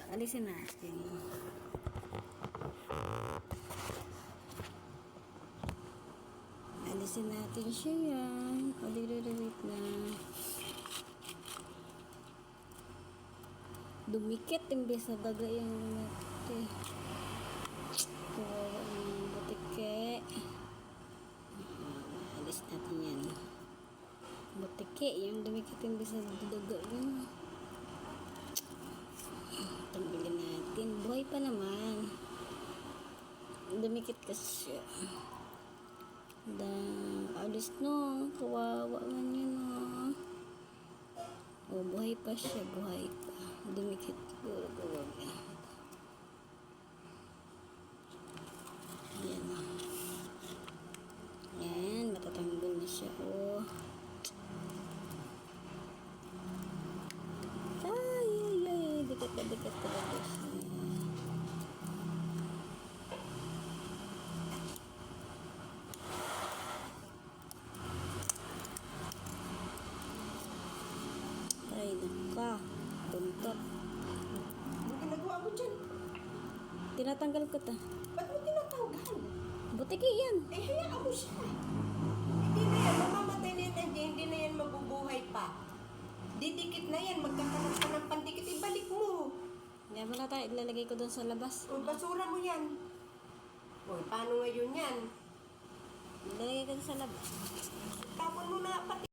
Alisin natin. Alisin natin siya yan. Wait na. Dumikit imbes na daga yung dumikit. Kawawa ng butike. Alis natin yan. Butike, yung dumikit imbes na daga yun. Tanggalin natin. Buhay pa naman. Dumikit kasi siya. Alis no. Kawawa man yun no. O, buhay pa siya. Buhay pa. Dumikit. Puro kawawa. Yan. Yan. Matatanggal na siya. O. Ay. Dikit talaga siya. Ay, naka. Tuntot. Ano ginagawa mo dyan? Tinatanggal ko ta. Ba't mo tinatanggal? Butiki yan. Eh, hayaan mo siya. Hindi na yan. Mamamatay na yan. Hindi na yan mabubuhay pa. Didikit na yan. Magkakaroon ka ng pandikit. Ibalik mo. Hindi mo na tayo. Ilalagay ko doon sa labas. O, basura mo yan. O, paano ngayon yan? Ilalagay ko doon sa labas. Tapon mo na pati.